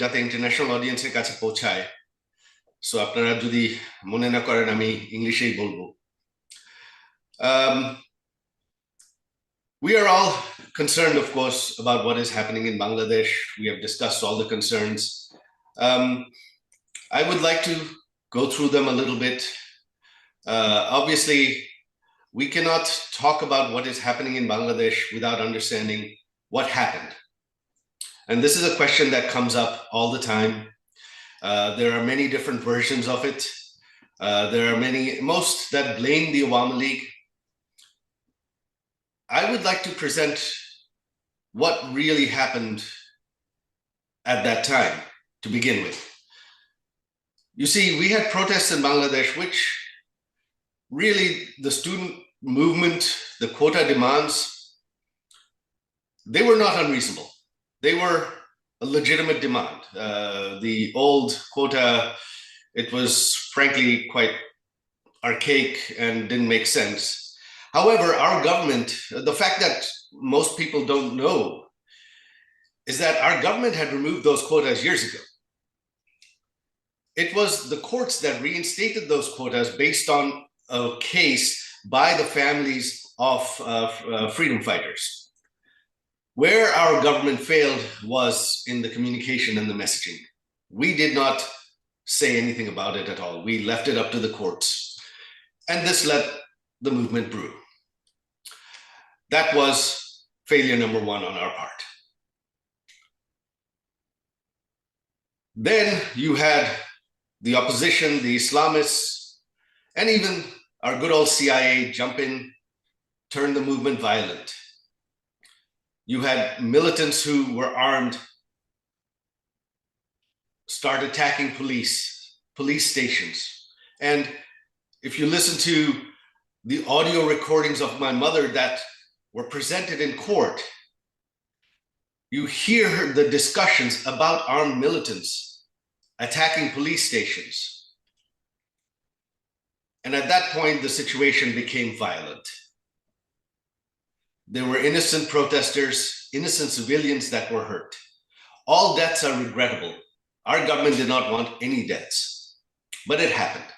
যাতে ইন্টারন্যাশনাল অডিয়েন্সের কাছে পৌঁছায়, সো আপনারা যদি মনে না করেন আমি ইংলিশেই বলবো। We are all concerned, of course, about what is happening in Bangladesh. We have discussed all the concerns. I would like to go through them a little bit. Obviously, we cannot talk about what is happening in Bangladesh without understanding what happened. And this is a question that comes up all the time. There are many different versions of it. There are most that blame the Awami League. I would like to present what really happened at that time to begin with. You see, we had protests in Bangladesh, which really the student movement, the quota demands, they were not unreasonable. They were a legitimate demand. The old quota, it was frankly quite archaic and didn't make sense. However, our government, the fact that most people don't know is that our government had removed those quotas years ago. It was the courts that reinstated those quotas based on a case by the families of freedom fighters. Where our government failed was in the communication and the messaging. We did not say anything about it at all. We left it up to the courts. And this let the movement brew. That was failure number one on our part. Then you had the opposition, the Islamists, and even our good old CIA jump in, turn the movement violent. You had militants who were armed start attacking police stations. And if you listen to the audio recordings of my mother that were presented in court, you hear the discussions about armed militants attacking police stations. And at that point, the situation became violent. There were innocent protesters, innocent civilians that were hurt. All deaths are regrettable. Our government did not want any deaths, but it happened.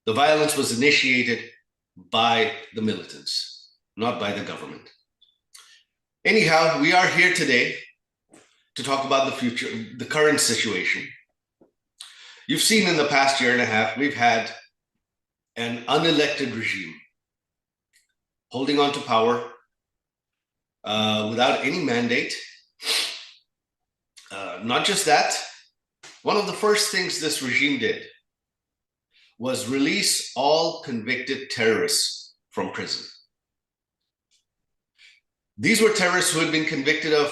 The violence was initiated by the militants, not by the government. Anyhow, we are here today to talk about the future, the current situation. You've seen in the past year and a half, we've had an unelected regime holding on to power without any mandate. Not just that, one of the first things this regime did was release all convicted terrorists from prison. These were terrorists who had been convicted of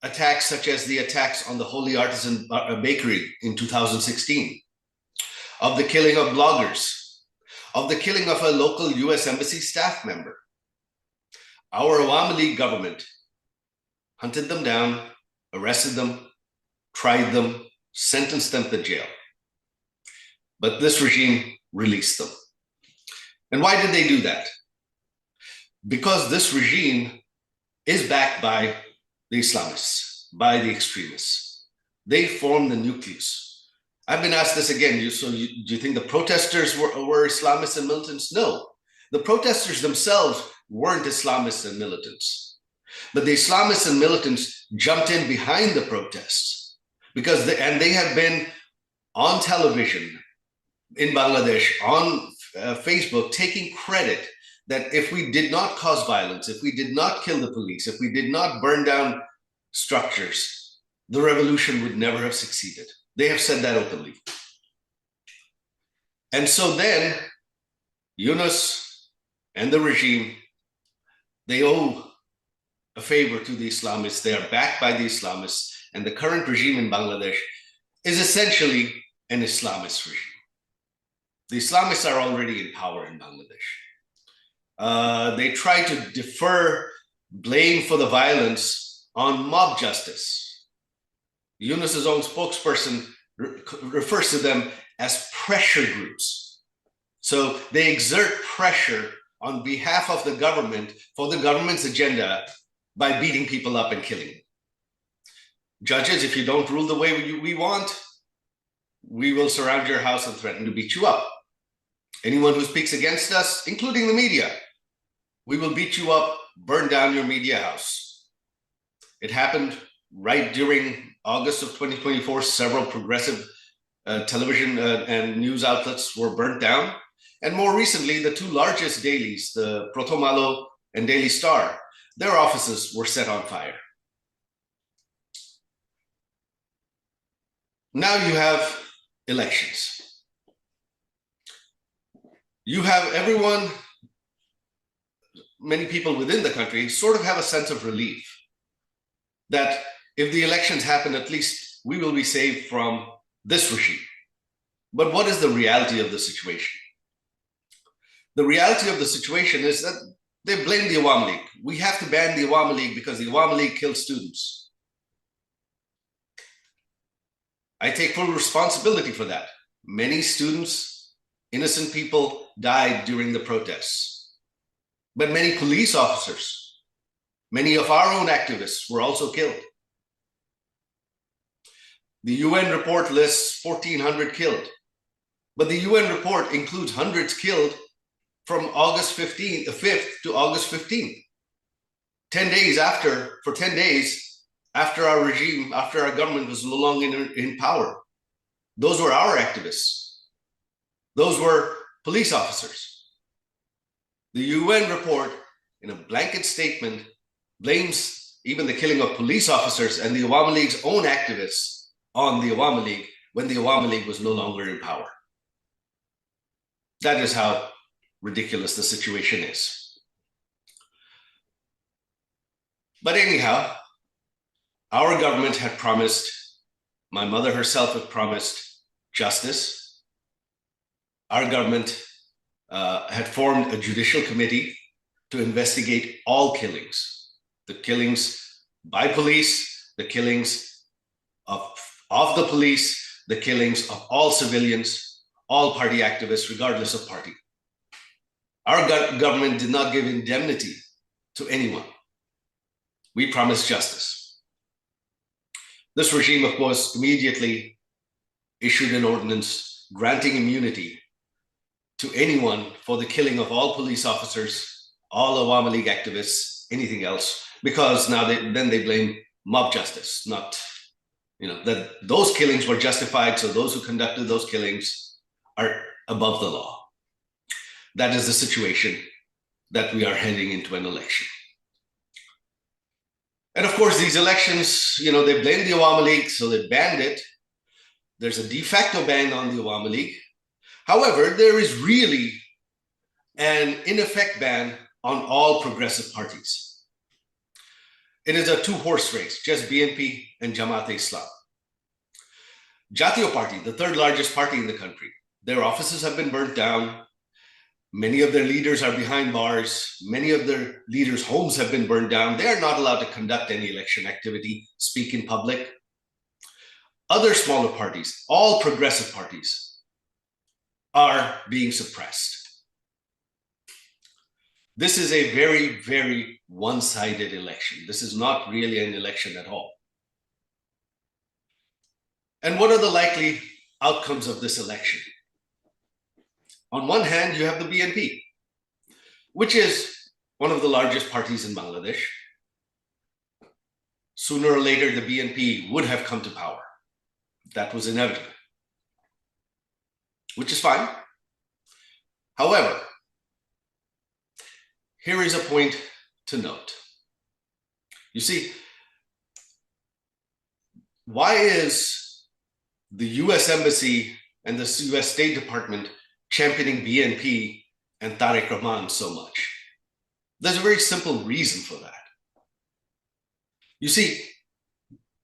attacks such as the attacks on the Holy Artisan Bakery in 2016, of the killing of bloggers, of the killing of a local US Embassy staff member. Our Awami League government hunted them down, arrested them, tried them, sentenced them to jail. But this regime released them. And why did they do that? Because this regime is backed by the Islamists, by the extremists. They form the nucleus. I've been asked this again. Do you think the protesters were Islamists and militants? No. The protesters themselves weren't Islamists and militants. But the Islamists and militants jumped in behind the protests because they have been on television in Bangladesh, on Facebook, taking credit that if we did not cause violence, if we did not kill the police, if we did not burn down structures, the revolution would never have succeeded. They have said that openly. And so then Yunus and the regime, they owe a favor to the Islamists. They are backed by the Islamists, and the current regime in Bangladesh is essentially an Islamist regime. The Islamists are already in power in Bangladesh. They try to defer blame for the violence on mob justice. Yunus's own spokesperson refers to them as pressure groups. So they exert pressure on behalf of the government for the government's agenda by beating people up and killing them. Judges, if you don't rule the way we want, we will surround your house and threaten to beat you up. Anyone who speaks against us, including the media, we will beat you up, burn down your media house. It happened right during August of 2024. Several progressive television and news outlets were burnt down. And more recently, the two largest dailies, the Protomalo and Daily Star, their offices were set on fire. Now you have elections. You have everyone, many people within the country sort of have a sense of relief that if the elections happen, at least we will be saved from this regime. But what is the reality of the situation? The reality of the situation is that they blame the Awami League. We have to ban the Awami League because the Awami League killed students. I take full responsibility for that. Many students, innocent people died during the protests. But many police officers, many of our own activists were also killed. The UN report lists 1,400 killed, but the UN report includes hundreds killed from August 5th to August 15th. 10 days after, for 10 days after our regime, after our government was no longer in power. Those were our activists. Those were police officers. The UN report, in a blanket statement, blames even the killing of police officers and the Awami League's own activists on the Awami League when the Awami League was no longer in power. That is how ridiculous the situation is. But anyhow, our government had promised, my mother herself had promised justice. Our government had formed a judicial committee to investigate all killings, the killings by police, the killings of the police, the killings of all civilians, all party activists, regardless of party. Our government did not give indemnity to anyone. We promised justice. This regime, of course, immediately issued an ordinance granting immunity to anyone for the killing of all police officers, all Awami League activists, anything else, because now they blame mob justice, not, that those killings were justified, so those who conducted those killings are above the law. That is the situation that we are heading into an election. And of course, these elections, they blame the Awami League, so they banned it. There's a de facto ban on the Awami League. However, there is really an in effect ban on all progressive parties. It is a two-horse race, just BNP and Jamaat-e-Islam. Jatiyo Party, the third largest party in the country, their offices have been burnt down. Many of their leaders are behind bars. Many of their leaders' homes have been burned down. They are not allowed to conduct any election activity, speak in public. Other smaller parties, all progressive parties, are being suppressed. This is a very, very one-sided election. This is not really an election at all. And what are the likely outcomes of this election? On one hand, you have the BNP, which is one of the largest parties in Bangladesh. Sooner or later, the BNP would have come to power. That was inevitable, which is fine. However, here is a point to note. You see, why is the US Embassy and the US State Department championing BNP and Tariq Rahman so much? There's a very simple reason for that. You see,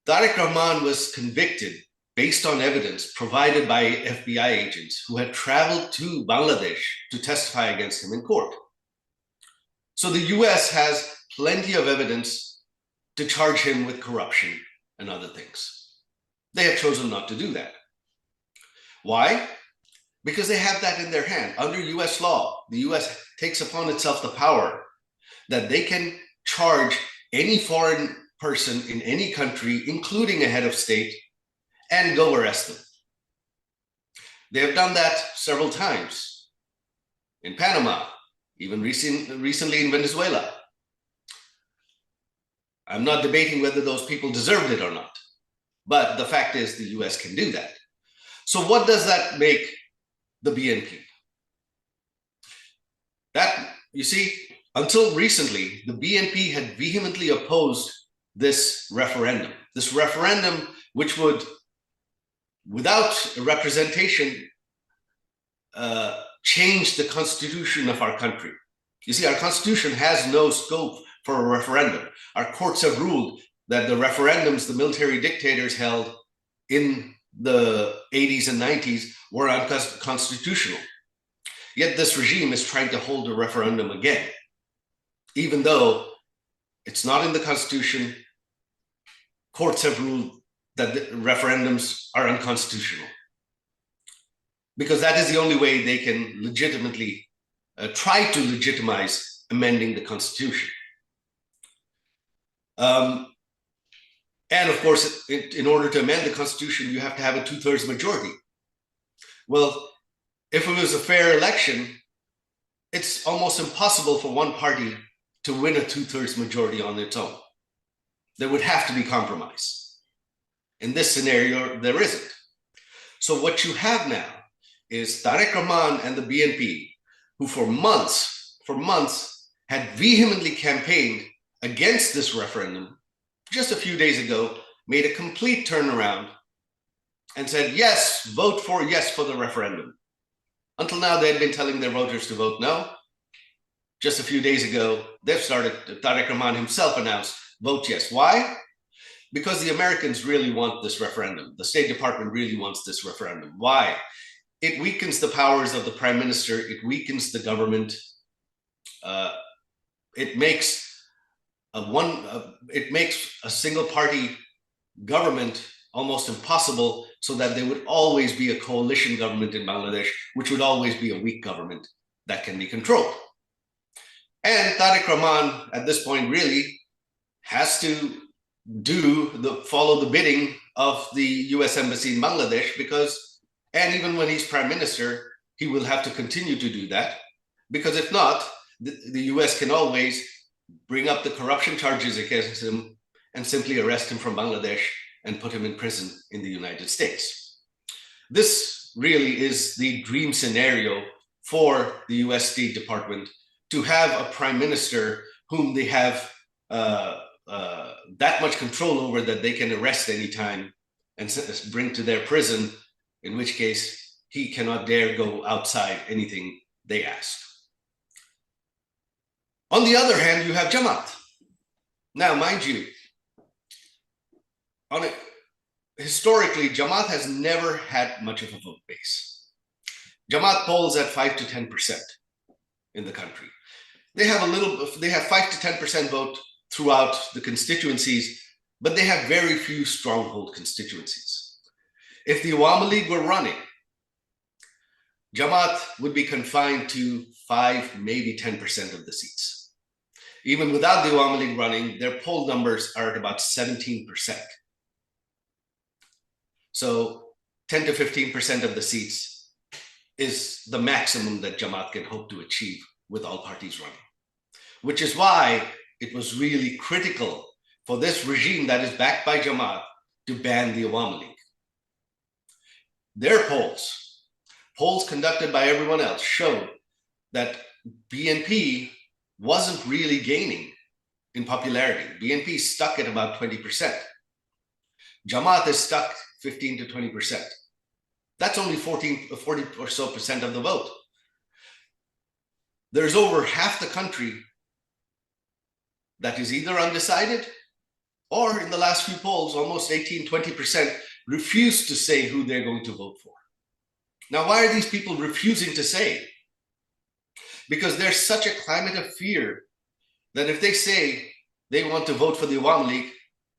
Tariq Rahman was convicted based on evidence provided by FBI agents who had traveled to Bangladesh to testify against him in court. So the US has plenty of evidence to charge him with corruption and other things. They have chosen not to do that. Why? Because they have that in their hand. Under US law, the US takes upon itself the power that they can charge any foreign person in any country, including a head of state, and go arrest them. They have done that several times in Panama, even recently in Venezuela. I'm not debating whether those people deserved it or not, but the fact is the US can do that. So what does that make the BNP? That, you see, until recently, the BNP had vehemently opposed this referendum which would, without representation, change the constitution of our country. You see, our constitution has no scope for a referendum. Our courts have ruled that the referendums the military dictators held in the 80s and 90s were unconstitutional. Yet this regime is trying to hold a referendum again, even though it's not in the constitution. Courts have ruled that the referendums are unconstitutional, because that is the only way they can legitimately try to legitimize amending the constitution. And of course, in order to amend the constitution, you have to have a 2/3 majority. Well, if it was a fair election, it's almost impossible for one party to win a 2/3 majority on its own. There would have to be compromise. In this scenario, there isn't. So what you have now is Tariq Rahman and the BNP, who for months had vehemently campaigned against this referendum, just a few days ago, made a complete turnaround and said, yes, vote for yes for the referendum. Until now, they had been telling their voters to vote no. Just a few days ago, they've started, Tariq Rahman himself announced, vote yes. Why? Because the Americans really want this referendum. The State Department really wants this referendum. Why? It weakens the powers of the prime minister. It weakens the government. It makes a single party government almost impossible, so that there would always be a coalition government in Bangladesh, which would always be a weak government that can be controlled. And Tariq Rahman at this point really has to follow the bidding of the US Embassy in Bangladesh, because, and even when he's prime minister, he will have to continue to do that, because if not, the US can always bring up the corruption charges against him and simply arrest him from Bangladesh and put him in prison in the United States. This really is the dream scenario for the US State Department, to have a prime minister whom they have that much control over that they can arrest anytime and bring to their prison, in which case he cannot dare go outside anything they ask. On the other hand, you have Jamaat. Now, mind you, historically, Jamaat has never had much of a vote base. Jamaat polls at 5 to 10% in the country. They have 5 to 10% vote throughout the constituencies, but they have very few stronghold constituencies. If the Awami League were running, Jamaat would be confined to 5, maybe 10% of the seats. Even without the Awami League running, their poll numbers are at about 17%. So 10 to 15% of the seats is the maximum that Jamaat can hope to achieve with all parties running, which is why it was really critical for this regime that is backed by Jamaat to ban the Awami League. Their polls conducted by everyone else, showed that BNP wasn't really gaining in popularity. BNP stuck at about 20%. Jamaat is stuck 15 to 20%. That's only 40 or so percent of the vote. There's over half the country that is either undecided, or in the last few polls, almost 18, 20% refuse to say who they're going to vote for. Now, why are these people refusing to say? Because there's such a climate of fear that if they say they want to vote for the Awami League,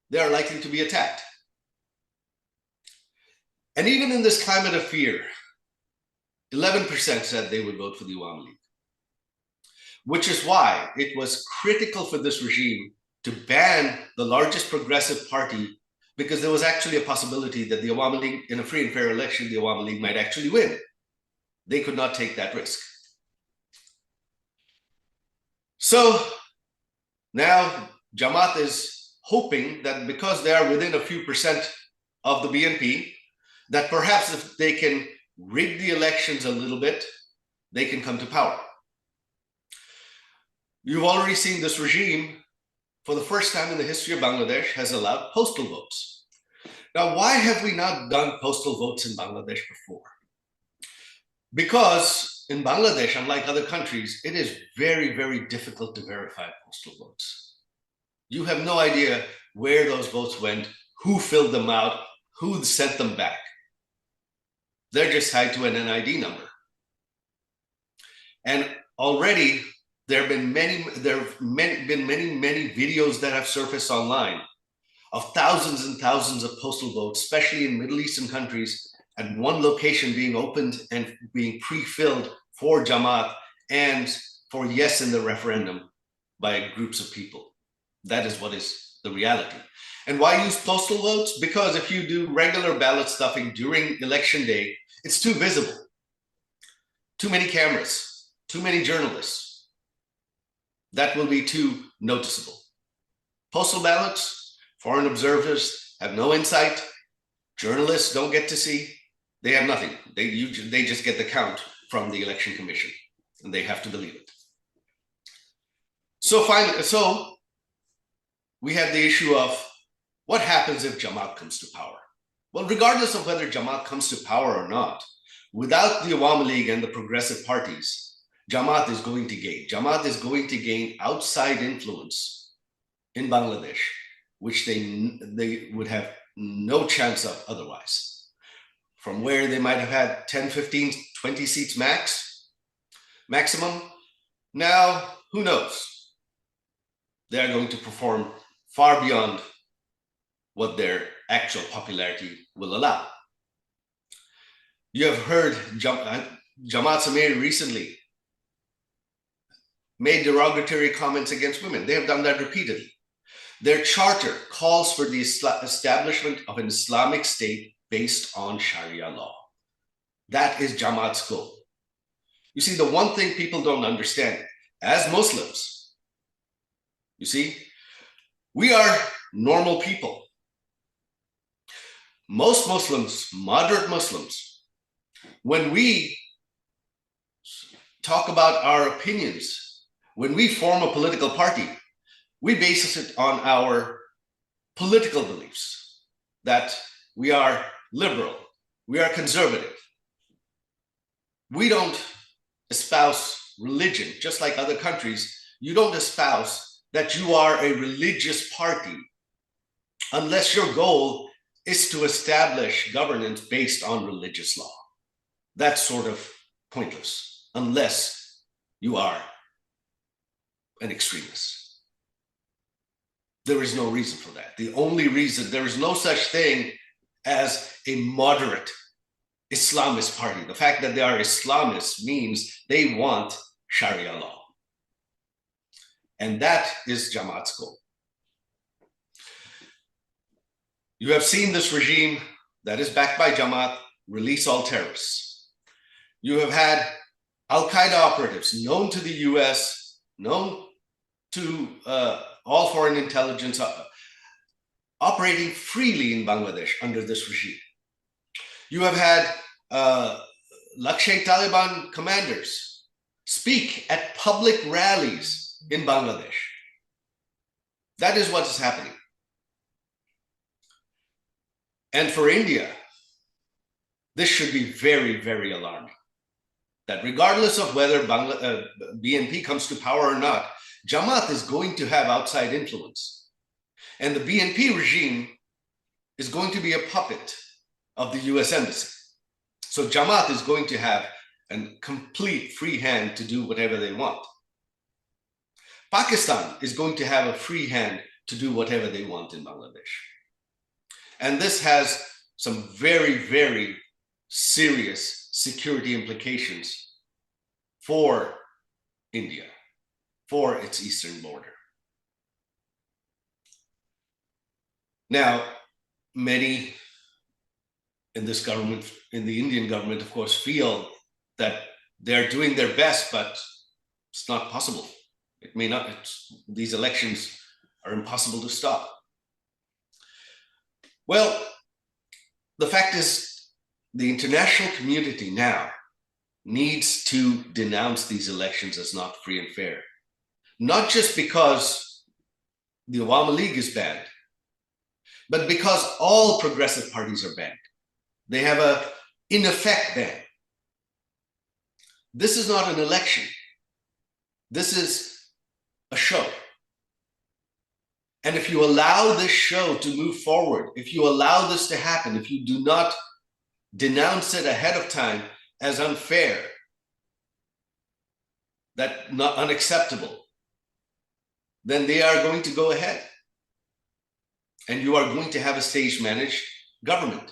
they are likely to be attacked. And even in this climate of fear, 11% said they would vote for the Awami League, which is why it was critical for this regime to ban the largest progressive party, because there was actually a possibility that the Awami League, in a free and fair election, the Awami League might actually win. They could not take that risk. So now Jamaat is hoping that because they are within a few percent of the BNP, that perhaps if they can rig the elections a little bit, they can come to power. You've already seen this regime, for the first time in the history of Bangladesh, has allowed postal votes. Now, why have we not done postal votes in Bangladesh before? Because in Bangladesh, unlike other countries, it is very, very difficult to verify postal votes. You have no idea where those votes went, who filled them out, who sent them back. They're just tied to an NID number. And already there have been many videos that have surfaced online of thousands and thousands of postal votes, especially in Middle Eastern countries, at one location being opened and being pre-filled for Jamaat and for yes in the referendum by groups of people. That is what is the reality. And why use postal votes? Because if you do regular ballot stuffing during election day, it's too visible. Too many cameras, too many journalists. That will be too noticeable. Postal ballots, foreign observers have no insight. Journalists don't get to see. They have nothing. They just get the count from the Election Commission, and they have to believe it. So finally, we have the issue of what happens if Jamaat comes to power. Well, regardless of whether Jamaat comes to power or not, without the Awami League and the progressive parties, Jamaat is going to gain. Jamaat is going to gain outside influence in Bangladesh, which they would have no chance of otherwise. From where they might have had 10, 15, 20 seats maximum, now who knows? They're going to perform far beyond what their actual popularity will allow. You have heard Jamaat Samir recently made derogatory comments against women. They have done that repeatedly. Their charter calls for the establishment of an Islamic state based on Sharia law. That is Jamaat's goal. You see, the one thing people don't understand, as Muslims, you see, we are normal people. Most Muslims, moderate Muslims, when we talk about our opinions, when we form a political party, we base it on our political beliefs, that we are liberal, we are conservative. We don't espouse religion, just like other countries. You don't espouse that you are a religious party unless your goal is to establish governance based on religious law. That's sort of pointless unless you are an extremist. There is no reason for that. The only reason, there is no such thing as a moderate Islamist party. The fact that they are Islamists means they want Sharia law. And that is Jamaat's goal. You have seen this regime that is backed by Jamaat release all terrorists. You have had Al-Qaeda operatives known to the US, known to all foreign intelligence, operating freely in Bangladesh under this regime. You have had Elaction Taliban commanders speak at public rallies in Bangladesh. That is what is happening. And for India, this should be very, very alarming. That regardless of whether BNP comes to power or not, Jamaat is going to have outside influence. And the BNP regime is going to be a puppet of the US Embassy. So Jamaat is going to have a complete free hand to do whatever they want. Pakistan is going to have a free hand to do whatever they want in Bangladesh. And this has some very, very serious security implications for India, for its eastern border. Now, many in this government, in the Indian government, of course, feel that they're doing their best, but it's not possible. It may not, these elections are impossible to stop. Well, the fact is, the international community now needs to denounce these elections as not free and fair. Not just because the Awami League is banned, but because all progressive parties are banned. They have a, in effect, ban. This is not an election. This is a show. And if you allow this show to move forward, if you allow this to happen, if you do not denounce it ahead of time as unfair, that not unacceptable, then they are going to go ahead. And you are going to have a stage-managed government.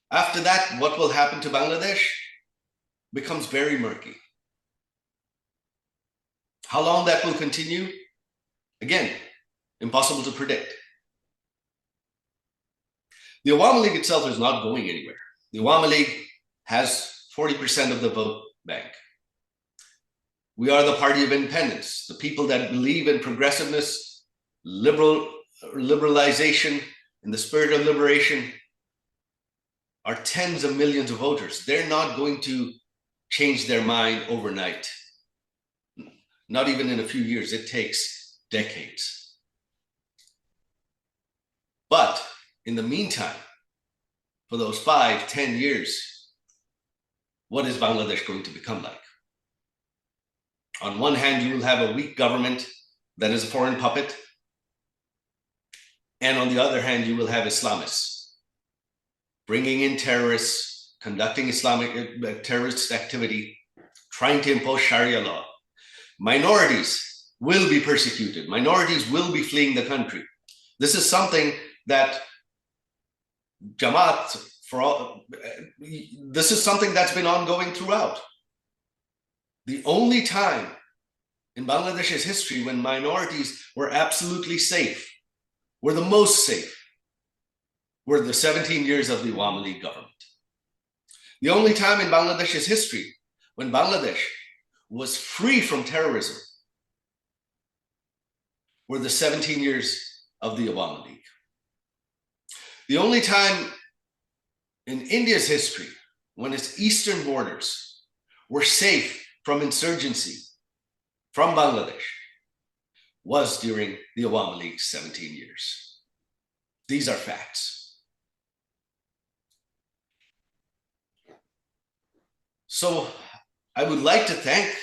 After that, what will happen to Bangladesh becomes very murky. How long that will continue? Again, impossible to predict. The Awami League itself is not going anywhere. The Awami League has 40% of the vote bank. We are the party of independence, the people that believe in progressiveness, liberalization, in the spirit of liberation, are tens of millions of voters. They're not going to change their mind overnight. Not even in a few years. It takes decades. But in the meantime, for those 5, 10 years, what is Bangladesh going to become like? On one hand, you will have a weak government that is a foreign puppet. And on the other hand, you will have Islamists bringing in terrorists, conducting Islamic terrorist activity, trying to impose Sharia law. Minorities will be persecuted. Minorities will be fleeing the country. This is something that Jamaat, this is something that's been ongoing throughout. The only time in Bangladesh's history when minorities were absolutely safe, were the most safe, were the 17 years of the Awami League government. The only time in Bangladesh's history when Bangladesh was free from terrorism were the 17 years of the Awami League. The only time in India's history when its eastern borders were safe from insurgency from Bangladesh was during the Awami League's 17 years. These are facts. So I would like to thank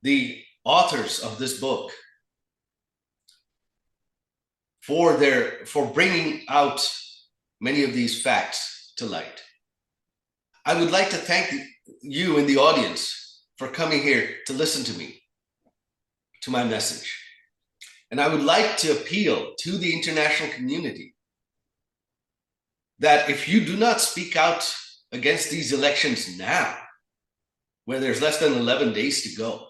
the authors of this book for bringing out many of these facts to light. I would like to thank you in the audience for coming here to listen to me, to my message. And I would like to appeal to the international community that if you do not speak out against these elections now, where there's less than 11 days to go,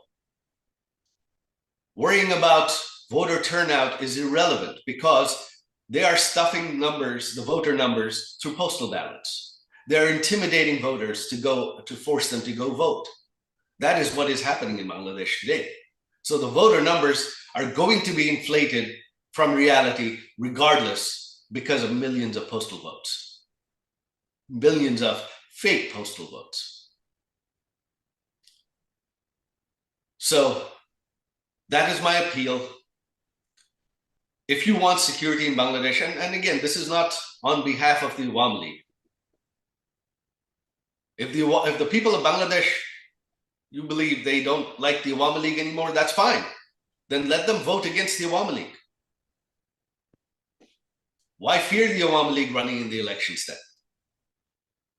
worrying about voter turnout is irrelevant because they are stuffing numbers, the voter numbers, through postal ballots. They're intimidating voters to force them to go vote. That is what is happening in Bangladesh today. So the voter numbers are going to be inflated from reality regardless because of millions of postal votes, billions of fake postal votes. So that is my appeal. If you want security in Bangladesh, and again, this is not on behalf of the Awami League. If the people of Bangladesh, you believe they don't like the Awami League anymore, that's fine. Then let them vote against the Awami League. Why fear the Awami League running in the elections then?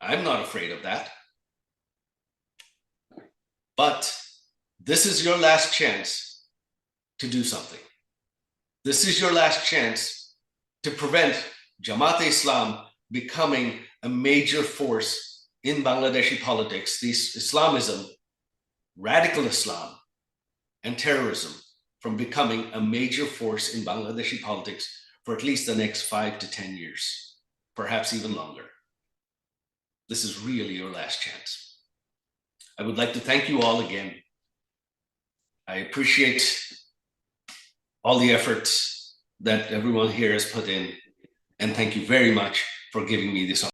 I'm not afraid of that. But this is your last chance to do something. This is your last chance to prevent Jamaat-e-Islam becoming a major force in Bangladeshi politics. This Islamism, radical Islam, and terrorism from becoming a major force in Bangladeshi politics for at least the next 5 to 10 years, perhaps even longer. This is really your last chance. I would like to thank you all again. I appreciate all the efforts that everyone here has put in, and thank you very much for giving me this opportunity.